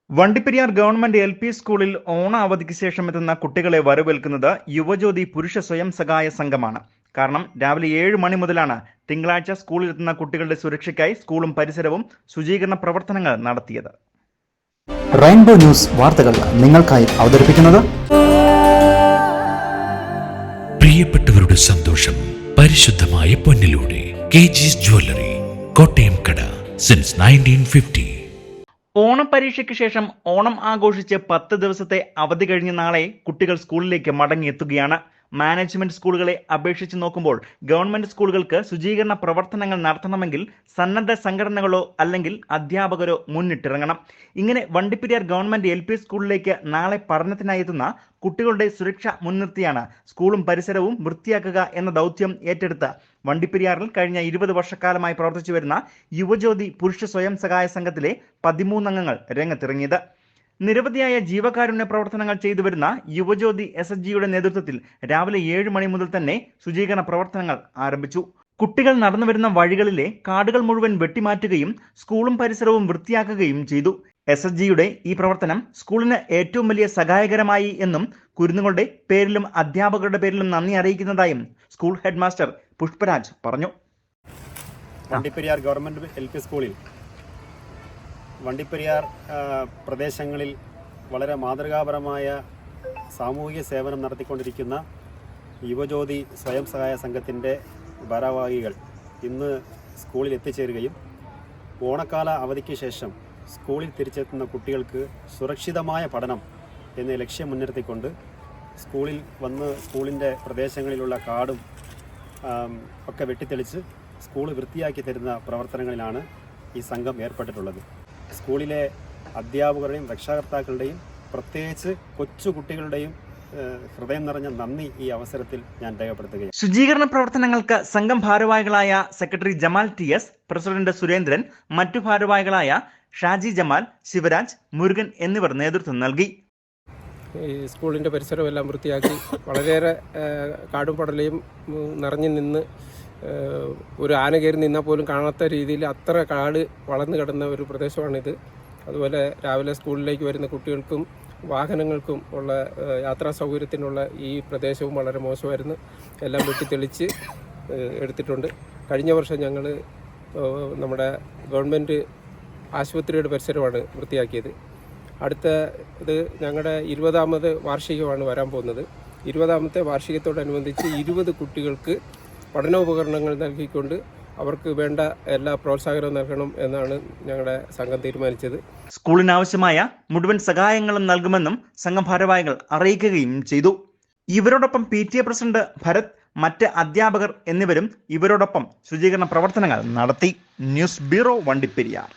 Vandiperiyar government LP സ്കൂളിൽ ഓണ അവധിക്ക് ശേഷം എത്തുന്ന കുട്ടികളെ വരവേൽക്കുന്നത് യുവജ്യോതി പുരുഷ സ്വയം സഹായ സംഘമാണ്. കാരണം രാവിലെ 7 മണി മുതലാണ് തിങ്കളാഴ്ച സ്കൂളിൽ എത്തുന്ന കുട്ടികളുടെ സുരക്ഷയ്ക്കായി സ്കൂളും പരിസരവും ശുചീകരണ പ്രവർത്തനങ്ങൾ നടത്തിയത്. റെയിൻബോ ന്യൂസ് വാർത്തകൾ നിങ്ങൾക്കായി അവതരിപ്പിക്കുന്നത് പ്രിയപ്പെട്ടവരുടെ സന്തോഷം പരിശുദ്ധമായ പൊന്നിലൂടെ KG's ജ്വല്ലറി, കോട്ടയം കട സിൻസ് 1950. ഓണപരീക്ഷയ്ക്ക് ശേഷം ഓണം ആഘോഷിച്ച് 10 ദിവസത്തെ അവധി കഴിഞ്ഞ നാളെ കുട്ടികൾ സ്കൂളിലേക്ക് മടങ്ങിയെത്തുകയാണ്. മാനേജ്മെന്റ് സ്കൂളുകളെ അപേക്ഷിച്ച് നോക്കുമ്പോൾ ഗവൺമെന്റ് സ്കൂളുകൾക്ക് ശുചീകരണ പ്രവർത്തനങ്ങൾ നടത്തണമെങ്കിൽ സന്നദ്ധ സംഘടനകളോ അല്ലെങ്കിൽ അധ്യാപകരോ മുന്നിട്ടിറങ്ങണം. ഇങ്ങനെ വണ്ടിപ്പെരിയാർ ഗവൺമെന്റ് LP സ്കൂളിലേക്ക് നാളെ പഠനത്തിനായി എത്തുന്ന കുട്ടികളുടെ സുരക്ഷ മുൻനിർത്തിയാണ് സ്കൂളും പരിസരവും വൃത്തിയാക്കുക എന്ന ദൗത്യം ഏറ്റെടുത്ത് വണ്ടിപ്പെരിയാറിൽ കഴിഞ്ഞ 20 വർഷക്കാലമായി പ്രവർത്തിച്ചു വരുന്ന യുവജ്യോതി പുരുഷ സ്വയം സഹായ സംഘത്തിലെ 13 അംഗങ്ങൾ രംഗത്തിറങ്ങിയത്. നിരവധിയായ ജീവകാരുണ്യ പ്രവർത്തനങ്ങൾ ചെയ്തു വരുന്ന യുവജ്യോതി SHGയുടെ നേതൃത്വത്തിൽ രാവിലെ 7 മണി മുതൽ തന്നെ ശുചീകരണ പ്രവർത്തനങ്ങൾ ആരംഭിച്ചു. കുട്ടികൾ നടന്നു വരുന്ന വഴികളിലെ കാടുകൾ മുഴുവൻ വെട്ടിമാറ്റുകയും സ്കൂളും പരിസരവും വൃത്തിയാക്കുകയും ചെയ്തു. SHGയുടെ ഈ പ്രവർത്തനം സ്കൂളിന് ഏറ്റവും വലിയ സഹായകരമായി എന്നും കുരുന്നുകളുടെ പേരിലും അധ്യാപകരുടെ പേരിലും നന്ദി അറിയിക്കുന്നതായും സ്കൂൾ ഹെഡ് മാസ്റ്റർ പുഷ്പരാജ് പറഞ്ഞു. വണ്ടിപ്പെരിയാർ ഗവൺമെന്റ് LP സ്കൂളിൽ വണ്ടിപ്പെരിയാർ പ്രദേശങ്ങളിൽ വളരെ മാതൃകാപരമായ സാമൂഹിക സേവനം നടത്തിക്കൊണ്ടിരിക്കുന്ന യുവജ്യോതി സ്വയം സഹായ സംഘത്തിൻ്റെ ഭാരവാഹികൾ ഇന്ന് സ്കൂളിൽ എത്തിച്ചേരുകയും ഓണക്കാല അവധിക്ക് ശേഷം സ്കൂളിൽ തിരിച്ചെത്തുന്ന കുട്ടികൾക്ക് സുരക്ഷിതമായ പഠനം എന്ന ലക്ഷ്യം മുൻനിർത്തിക്കൊണ്ട് സ്കൂളിൽ വന്ന് സ്കൂളിൻ്റെ പ്രദേശങ്ങളിലുള്ള കാടും ഒക്കെ വെട്ടിത്തെളിച്ച് സ്കൂൾ വൃത്തിയാക്കി തരുന്ന പ്രവർത്തനങ്ങളിലാണ് ഈ സംഘം ഏർപ്പെട്ടിട്ടുള്ളത്. സ്കൂളിലെ അധ്യാപകരുടെയും രക്ഷാകർത്താക്കളുടെയും പ്രത്യേകിച്ച് കൊച്ചു കുട്ടികളുടെയും ഹൃദയം നിറഞ്ഞ നന്ദി ഈ അവസരത്തിൽ ഞാൻ രേഖപ്പെടുത്തുകയാണ്. ശുചീകരണ പ്രവർത്തനങ്ങൾക്ക് സംഘം ഭാരവാഹികളായ secretary Jamal TS, president Surendran, മറ്റു ഭാരവാഹികളായ ഷാജി ജമാൽ, ശിവരാജ്, മുരുകൻ എന്നിവർ നേതൃത്വം നൽകി. ഈ സ്കൂളിൻ്റെ പരിസരമെല്ലാം വൃത്തിയാക്കി വളരെയേറെ കാടും പടലയും നിറഞ്ഞു നിന്ന് ഒരു ആന കയറി നിന്നാൽ പോലും കാണാത്ത രീതിയിൽ അത്ര കാട് വളർന്നു കിടന്ന ഒരു പ്രദേശമാണിത്. അതുപോലെ രാവിലെ സ്കൂളിലേക്ക് വരുന്ന കുട്ടികൾക്കും വാഹനങ്ങൾക്കും ഉള്ള യാത്രാ സൗകര്യത്തിനുള്ള ഈ പ്രദേശവും വളരെ മോശമായിരുന്നു. എല്ലാം വെട്ടിത്തെളിച്ച് എടുത്തിട്ടുണ്ട്. കഴിഞ്ഞ വർഷം ഞങ്ങൾ നമ്മുടെ ഗവൺമെൻറ് ആശുപത്രിയുടെ പരിസരമാണ് വൃത്തിയാക്കിയത്. അടുത്ത ഇത് ഞങ്ങളുടെ 20ാമത് വാർഷികമാണ് വരാൻ പോകുന്നത്. 20ാമത്തെ വാർഷികത്തോടനുബന്ധിച്ച് 20 കുട്ടികൾക്ക് പഠനോപകരണങ്ങൾ നൽകിക്കൊണ്ട് അവർക്ക് വേണ്ട എല്ലാ പ്രോത്സാഹനവും നൽകണം എന്നാണ് ഞങ്ങളുടെ സംഘം തീരുമാനിച്ചത്. സ്കൂളിനാവശ്യമായ മുഴുവൻ സഹായങ്ങളും നൽകുമെന്നും സംഘം ഭാരവാഹികൾ അറിയിക്കുകയും ചെയ്തു. ഇവരോടൊപ്പം PTA പ്രസിഡന്റ് ഭരത്, മറ്റ് അധ്യാപകർ എന്നിവരും ഇവരോടൊപ്പം ശുചീകരണ പ്രവർത്തനങ്ങൾ നടത്തി. News bureau, Vandiperiyar.